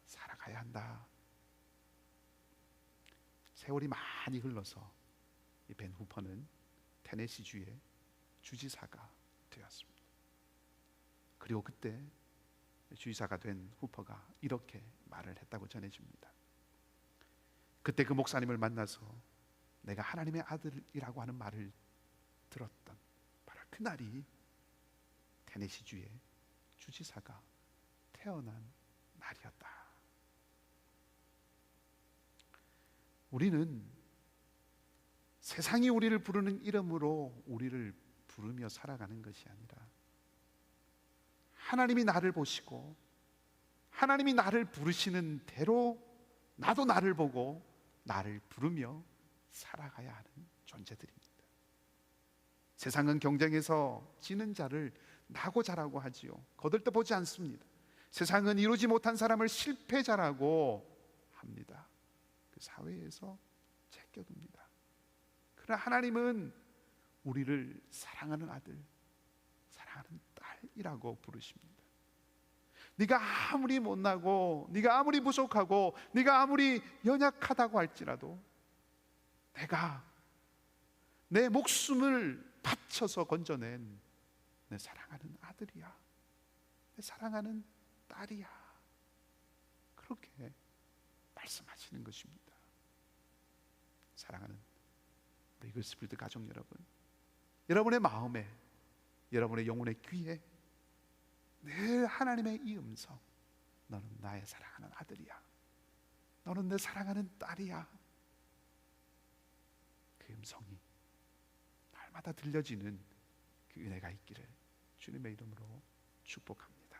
Speaker 1: 살아가야 한다. 세월이 많이 흘러서 이 벤 후퍼는 테네시주의 주지사가 되었습니다. 그리고 그때 주지사가 된 후퍼가 이렇게 말을 했다고 전해집니다. 그때 그 목사님을 만나서 내가 하나님의 아들이라고 하는 말을 들었던 바로 그날이 테네시주의 주지사가 태어난 날이었다. 우리는 세상이 우리를 부르는 이름으로 우리를 부르며 살아가는 것이 아니라 하나님이 나를 보시고 하나님이 나를 부르시는 대로 나도 나를 보고 나를 부르며 살아가야 하는 존재들입니다. 세상은 경쟁에서 지는 자를 나고 자라고 하지요. 거들떠보지 않습니다. 세상은 이루지 못한 사람을 실패자라고 합니다. 그 사회에서 제껴둡니다. 그러나 하나님은 우리를 사랑하는 아들, 사랑하는 딸이라고 부르십니다. 네가 아무리 못나고 네가 아무리 부족하고 네가 아무리 연약하다고 할지라도 내가 내 목숨을 바쳐서 건져낸 내 사랑하는 아들이야, 내 사랑하는 딸이야, 그렇게 말씀하시는 것입니다. 사랑하는 이글스필드 가족 여러분, 여러분의 마음에, 여러분의 영혼의 귀에 늘 하나님의 이 음성, 너는 나의 사랑하는 아들이야, 너는 내 사랑하는 딸이야, 그 음성이 날마다 들려지는 그 은혜가 있기를 주님의 이름으로 축복합니다.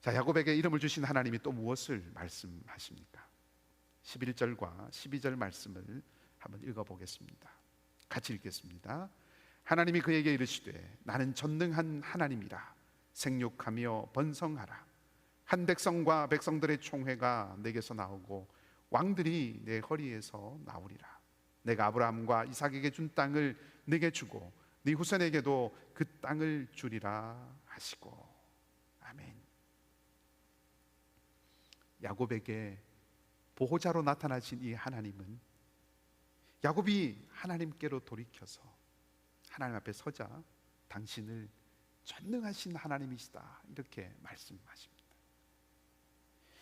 Speaker 1: 자, 야곱에게 이름을 주신 하나님이 또 무엇을 말씀하십니까? 11절과 12절 말씀을 한번 읽어보겠습니다. 같이 읽겠습니다. 하나님이 그에게 이르시되 나는 전능한 하나님이라. 생육하며 번성하라. 한 백성과 백성들의 총회가 내게서 나오고 왕들이 내 허리에서 나오리라. 내가 아브라함과 이삭에게 준 땅을 네게 주고 네 후손에게도 그 땅을 주리라 하시고. 아멘. 야곱에게 보호자로 나타나신 이 하나님은 야곱이 하나님께로 돌이켜서 하나님 앞에 서자 당신을 전능하신 하나님이시다 이렇게 말씀하십니다.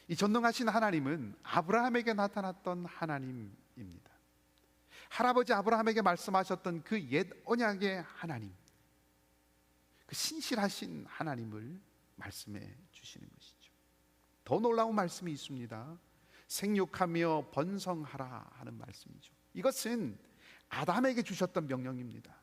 Speaker 1: 이 전능하신 하나님은 아브라함에게 나타났던 하나님입니다. 할아버지 아브라함에게 말씀하셨던 그 옛 언약의 하나님, 그 신실하신 하나님을 말씀해 주시는 것이죠. 더 놀라운 말씀이 있습니다. 생육하며 번성하라 하는 말씀이죠. 이것은 아담에게 주셨던 명령입니다.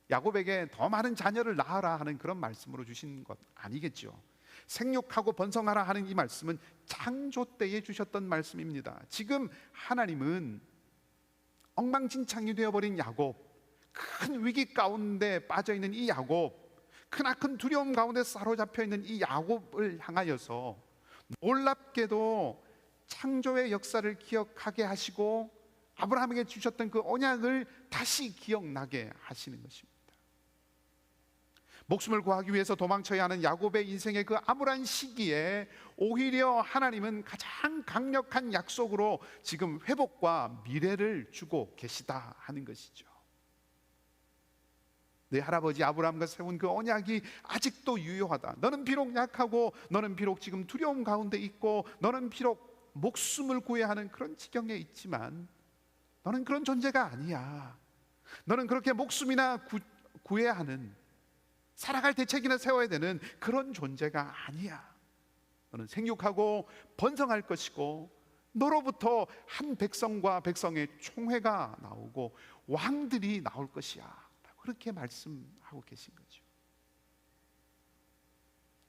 Speaker 1: 야곱에게 더 많은 자녀를 낳아라 하는 그런 말씀으로 주신 것 아니겠죠. 생육하고 번성하라 하는 이 말씀은 창조 때에 주셨던 말씀입니다. 지금 하나님은 엉망진창이 되어버린 야곱, 큰 위기 가운데 빠져있는 이 야곱, 크나큰 두려움 가운데 사로잡혀 있는 이 야곱을 향하여서 놀랍게도 창조의 역사를 기억하게 하시고 아브라함에게 주셨던 그 언약을 다시 기억나게 하시는 것입니다. 목숨을 구하기 위해서 도망쳐야 하는 야곱의 인생의 그 암울한 시기에 오히려 하나님은 가장 강력한 약속으로 지금 회복과 미래를 주고 계시다 하는 것이죠. 내 할아버지 아브라함과 세운 그 언약이 아직도 유효하다. 너는 비록 약하고 너는 비록 지금 두려움 가운데 있고 너는 비록 목숨을 구해야 하는 그런 지경에 있지만 너는 그런 존재가 아니야. 너는 그렇게 목숨이나 구해야 하는, 살아갈 대책이나 세워야 되는 그런 존재가 아니야. 너는 생육하고 번성할 것이고 너로부터 한 백성과 백성의 총회가 나오고 왕들이 나올 것이야. 그렇게 말씀하고 계신 거죠.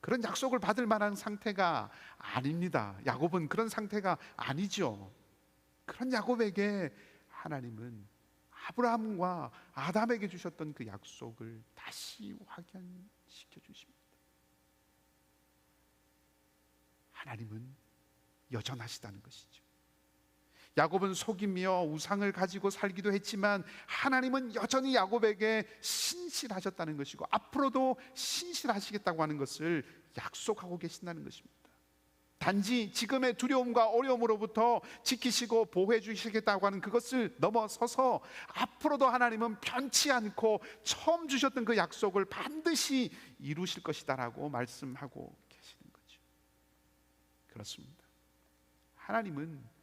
Speaker 1: 그런 약속을 받을 만한 상태가 아닙니다. 야곱은 그런 상태가 아니죠. 그런 야곱에게 하나님은 아브라함과 아담에게 주셨던 그 약속을 다시 확인시켜 주십니다. 하나님은 여전하시다는 것이죠. 야곱은 속이며 우상을 가지고 살기도 했지만 하나님은 여전히 야곱에게 신실하셨다는 것이고 앞으로도 신실하시겠다고 하는 것을 약속하고 계신다는 것입니다. 단지 지금의 두려움과 어려움으로부터 지키시고 보호해 주시겠다고 하는 그것을 넘어서서 앞으로도 하나님은 변치 않고 처음 주셨던 그 약속을 반드시 이루실 것이다라고 말씀하고 계시는 거죠. 그렇습니다. 하나님은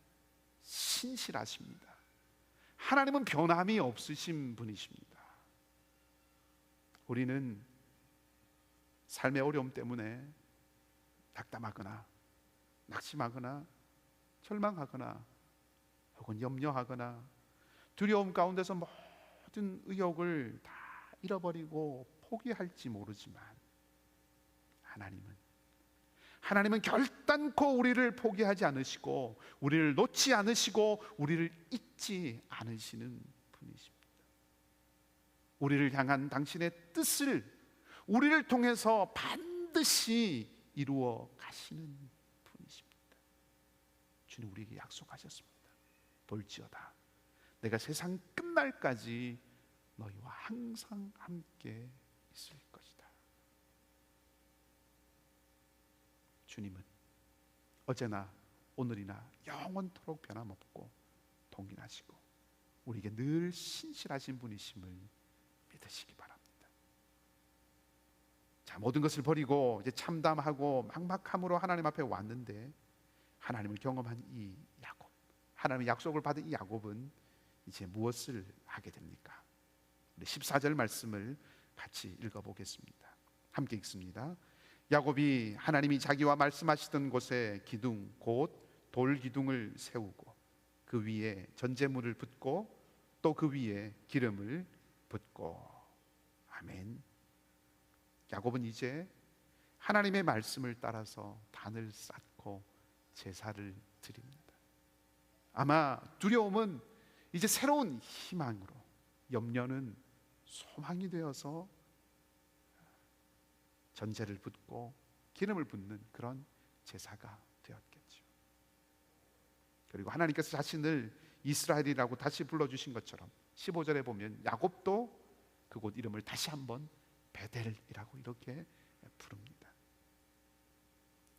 Speaker 1: 신실하십니다. 하나님은 변함이 없으신 분이십니다. 우리는 삶의 어려움 때문에 낙담하거나 낙심하거나 절망하거나 혹은 염려하거나 두려움 가운데서 모든 의욕을 다 잃어버리고 포기할지 모르지만 하나님은 결단코 우리를 포기하지 않으시고 우리를 놓지 않으시고 우리를 잊지 않으시는 분이십니다. 우리를 향한 당신의 뜻을 우리를 통해서 반드시 이루어 가시는 분이십니다. 주님 우리에게 약속하셨습니다. 볼지어다 내가 세상 끝날까지 너희와 항상 함께 있을 것이다. 주님은 어제나 오늘이나 영원토록 변함없고 동일하시고 우리에게 늘 신실하신 분이심을 믿으시기 바랍니다. 자, 모든 것을 버리고 이제 참담하고 막막함으로 하나님 앞에 왔는데 하나님을 경험한 이 야곱, 하나님의 약속을 받은 이 야곱은 이제 무엇을 하게 됩니까? 우리 14절 말씀을 같이 읽어보겠습니다. 함께 읽습니다. 야곱이 하나님이 자기와 말씀하시던 곳에 기둥 곧 돌기둥을 세우고 그 위에 전제물을 붓고 또 그 위에 기름을 붓고. 아멘. 야곱은 이제 하나님의 말씀을 따라서 단을 쌓고 제사를 드립니다. 아마 두려움은 이제 새로운 희망으로, 염려는 소망이 되어서 전제를 붓고 기름을 붓는 그런 제사가 되었겠죠. 그리고 하나님께서 자신을 이스라엘이라고 다시 불러주신 것처럼 15절에 보면 야곱도 그곳 이름을 다시 한번 베델이라고 이렇게 부릅니다.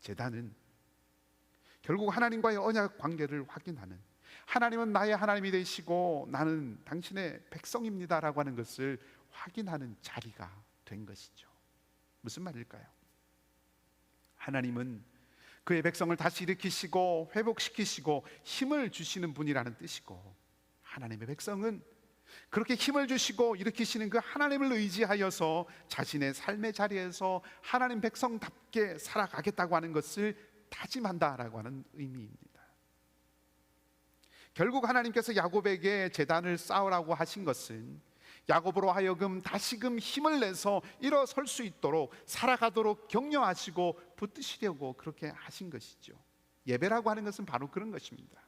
Speaker 1: 제단은 결국 하나님과의 언약 관계를 확인하는, 하나님은 나의 하나님이 되시고 나는 당신의 백성입니다라고 하는 것을 확인하는 자리가 된 것이죠. 무슨 말일까요? 하나님은 그의 백성을 다시 일으키시고 회복시키시고 힘을 주시는 분이라는 뜻이고, 하나님의 백성은 그렇게 힘을 주시고 일으키시는 그 하나님을 의지하여서 자신의 삶의 자리에서 하나님 백성답게 살아가겠다고 하는 것을 다짐한다라고 하는 의미입니다. 결국 하나님께서 야곱에게 제단을 쌓으라고 하신 것은 야곱으로 하여금 다시금 힘을 내서 일어설 수 있도록 살아가도록 격려하시고 붙드시려고 그렇게 하신 것이죠. 예배라고 하는 것은 바로 그런 것입니다.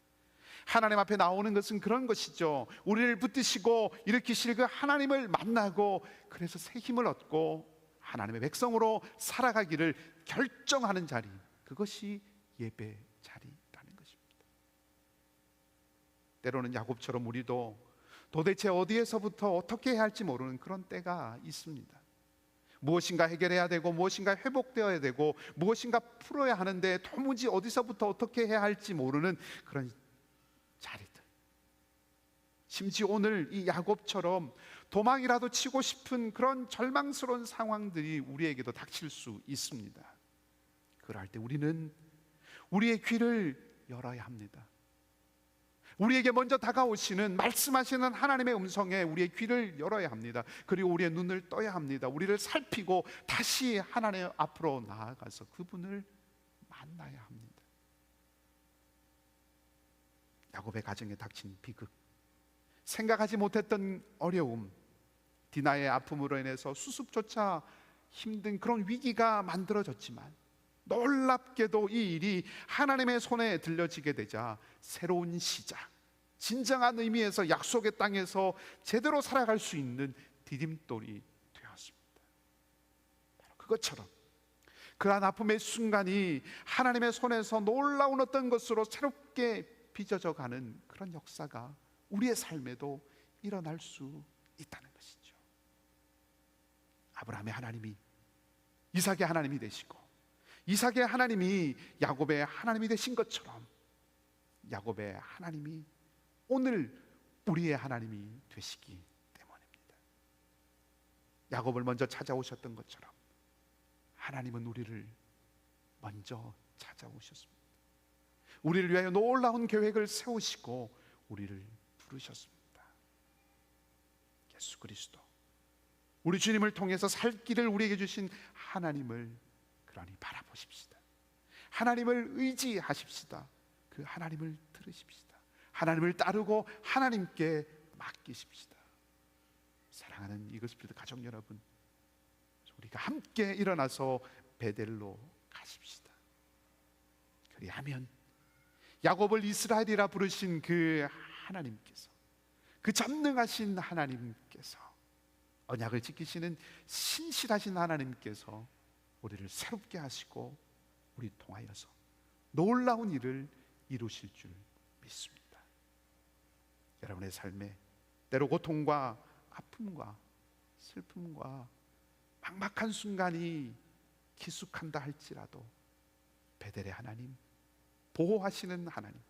Speaker 1: 하나님 앞에 나오는 것은 그런 것이죠. 우리를 붙드시고 일으키실 그 하나님을 만나고, 그래서 새 힘을 얻고 하나님의 백성으로 살아가기를 결정하는 자리, 그것이 예배 자리라는 것입니다. 때로는 야곱처럼 우리도 도대체 어디에서부터 어떻게 해야 할지 모르는 그런 때가 있습니다. 무엇인가 해결해야 되고 무엇인가 회복되어야 되고 무엇인가 풀어야 하는데 도무지 어디서부터 어떻게 해야 할지 모르는 그런 자리들, 심지어 오늘 이 야곱처럼 도망이라도 치고 싶은 그런 절망스러운 상황들이 우리에게도 닥칠 수 있습니다. 그럴 때 우리는 우리의 귀를 열어야 합니다. 우리에게 먼저 다가오시는, 말씀하시는 하나님의 음성에 우리의 귀를 열어야 합니다. 그리고 우리의 눈을 떠야 합니다. 우리를 살피고 다시 하나님 앞으로 나아가서 그분을 만나야 합니다. 야곱의 가정에 닥친 비극, 생각하지 못했던 어려움, 디나의 아픔으로 인해서 수습조차 힘든 그런 위기가 만들어졌지만, 놀랍게도 이 일이 하나님의 손에 들려지게 되자 새로운 시작, 진정한 의미에서 약속의 땅에서 제대로 살아갈 수 있는 디딤돌이 되었습니다. 바로 그것처럼 그러한 아픔의 순간이 하나님의 손에서 놀라운 어떤 것으로 새롭게 빚어져 가는 그런 역사가 우리의 삶에도 일어날 수 있다는 것이죠. 아브라함의 하나님이 이삭의 하나님이 되시고, 이삭의 하나님이 야곱의 하나님이 되신 것처럼 야곱의 하나님이 오늘 우리의 하나님이 되시기 때문입니다. 야곱을 먼저 찾아오셨던 것처럼 하나님은 우리를 먼저 찾아오셨습니다. 우리를 위하여 놀라운 계획을 세우시고 우리를 부르셨습니다. 예수 그리스도, 우리 주님을 통해서 살 길을 우리에게 주신 하나님을 그러니 바라보십시다. 하나님을 의지하십시다. 그 하나님을 들으십시다. 하나님을 따르고 하나님께 맡기십시다. 사랑하는 이글스필드 가족 여러분, 우리가 함께 일어나서 베델로 가십시다. 그리하면 야곱을 이스라엘이라 부르신 그 하나님께서, 그 전능하신 하나님께서, 언약을 지키시는 신실하신 하나님께서 우리를 새롭게 하시고 우리 통하여서 놀라운 일을 이루실 줄 믿습니다. 여러분의 삶에 때로 고통과 아픔과 슬픔과 막막한 순간이 기숙한다 할지라도 베델의 하나님, 보호하시는 하나님,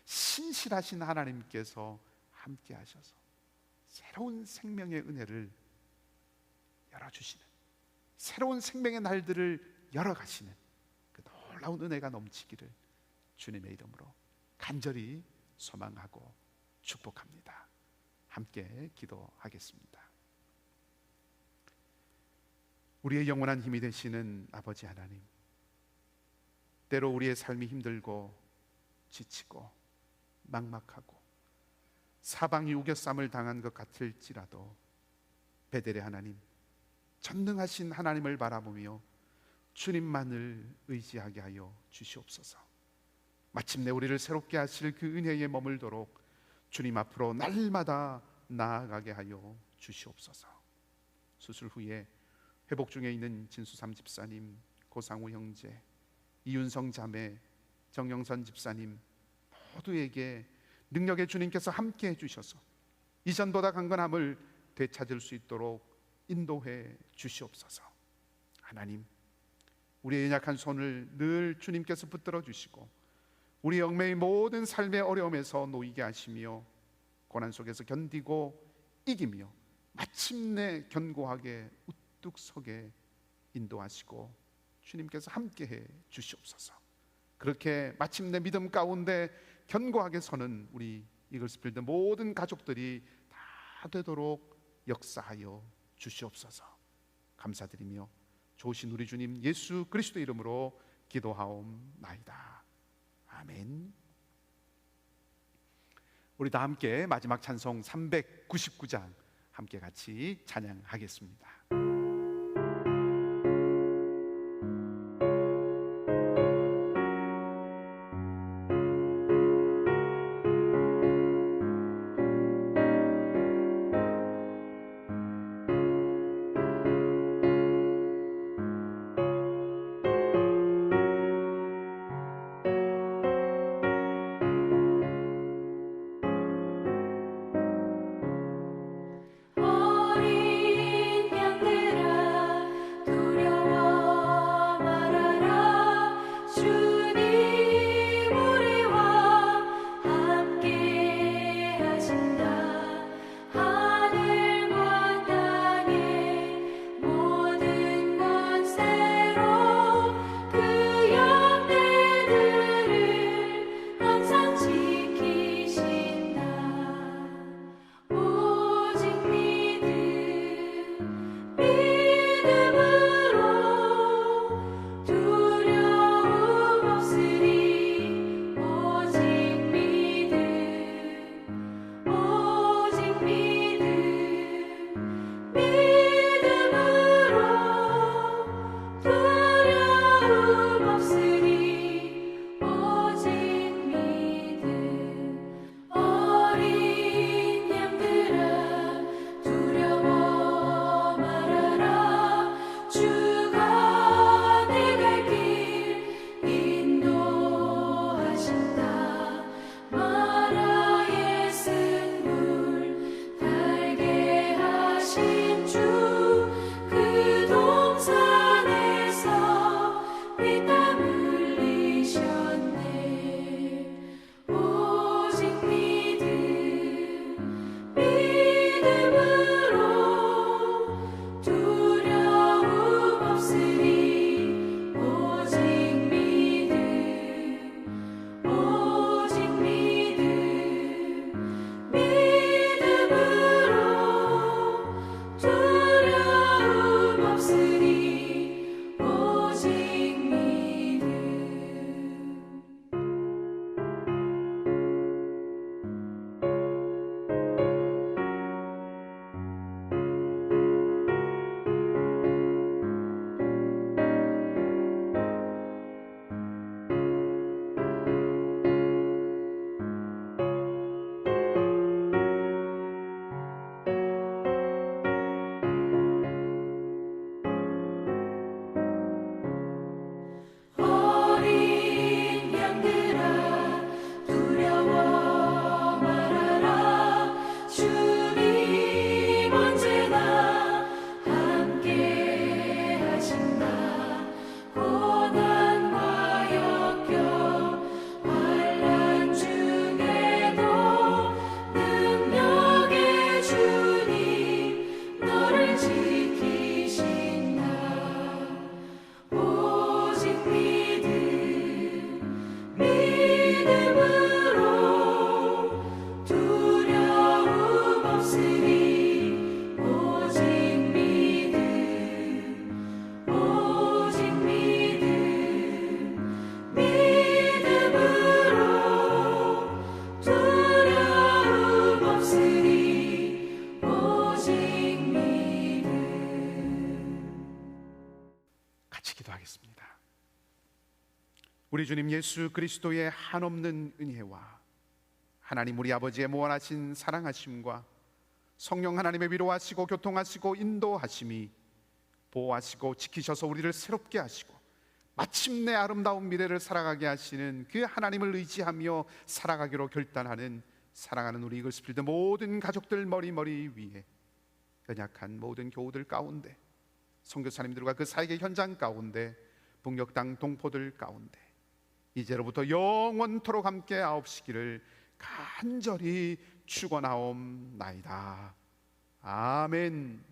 Speaker 1: 신실하신 하나님께서 함께 하셔서 새로운 생명의 은혜를 열어주시는, 새로운 생명의 날들을 열어가시는 그 놀라운 은혜가 넘치기를 주님의 이름으로 간절히 소망하고 축복합니다. 함께 기도하겠습니다. 우리의 영원한 힘이 되시는 아버지 하나님, 때로 우리의 삶이 힘들고 지치고 막막하고 사방이 우겨쌈을 당한 것 같을지라도 베델의 하나님, 전능하신 하나님을 바라보며 주님만을 의지하게 하여 주시옵소서. 마침내 우리를 새롭게 하실 그 은혜에 머물도록 주님 앞으로 날마다 나아가게 하여 주시옵소서. 수술 후에 회복 중에 있는 진수삼 집사님, 고상우 형제, 이윤성 자매, 정영선 집사님 모두에게 능력의 주님께서 함께 해주셔서 이전보다 강건함을 되찾을 수 있도록 인도해 주시옵소서. 하나님, 우리의 연약한 손을 늘 주님께서 붙들어 주시고 우리 영매의 모든 삶의 어려움에서 놓이게 하시며 고난 속에서 견디고 이기며 마침내 견고하게 우뚝 서게 인도하시고 주님께서 함께해 주시옵소서. 그렇게 마침내 믿음 가운데 견고하게 서는 우리 이글스필드 모든 가족들이 다 되도록 역사하여 주시옵소서. 감사드리며 좋으신 우리 주님 예수 그리스도 이름으로 기도하옵나이다. 아멘. 우리 다 함께 마지막 찬송 399장 함께 같이 찬양하겠습니다. 우리 주님 예수 그리스도의 한없는 은혜와 하나님 우리 아버지의 무한하신 사랑하심과 성령 하나님의 위로하시고 교통하시고 인도하심이 보호하시고 지키셔서 우리를 새롭게 하시고 마침내 아름다운 미래를 살아가게 하시는 그 하나님을 의지하며 살아가기로 결단하는 사랑하는 우리 이글스필드 모든 가족들 머리 위에, 연약한 모든 교우들 가운데, 선교사님들과 그 사역의 현장 가운데, 북녘 땅 동포들 가운데 이제로부터 영원토록 함께 하옵시기를 간절히 축원하옵나이다. 아멘.